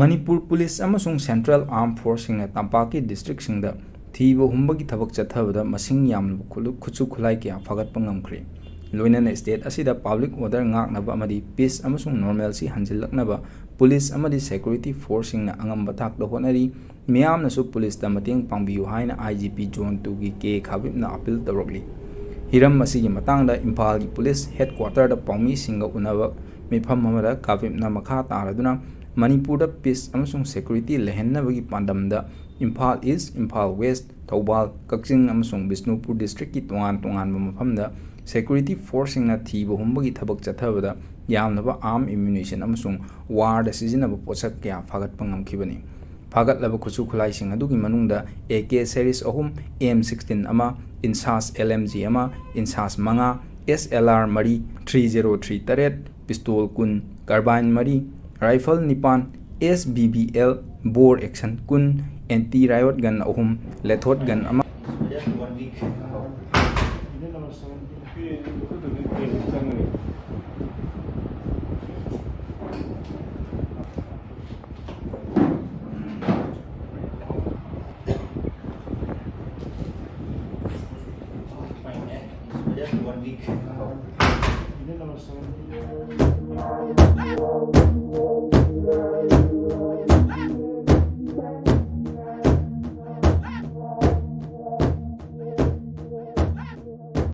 Manipur Police amasung Central Armed Forces na Tampaki districtsingda thiba humbagi thabak chathabada masing yamlaba khutsu khulai kya fagatpa ngamkhre loinana state asida public order ngaknaba amadi peace amasung normalcy hanjilaknaba police amadi security force na angamba thakda honari miyamnasu police da mateng pangbiyu haina IGP zone 2 gi ke khabibna appeal tawrokli hiram masigi matangda Imphal gi police headquarter da pawmi singa unaba mifam amada khabibna makha taraduna Manipur da peace amasung security lehennabagi pandamda Imphal East, Imphal West, Thoubal, Kakching amasung Bishnupur district ki tongan mafamda security force na thiba humbagi thabak chathabada yamnaba arm ammunition amasung war da sizinaba posak kya fagatpa ngamkhibani fagatlaba khutsu khulai sing adugi manungda AK series ahum M16 ama insas LMG ama insas manga SLR mari 303 taret pistol kun carbine mari rifle nipan SBBL bore action kun anti riot gun ahum lethot gun ama just 1 week.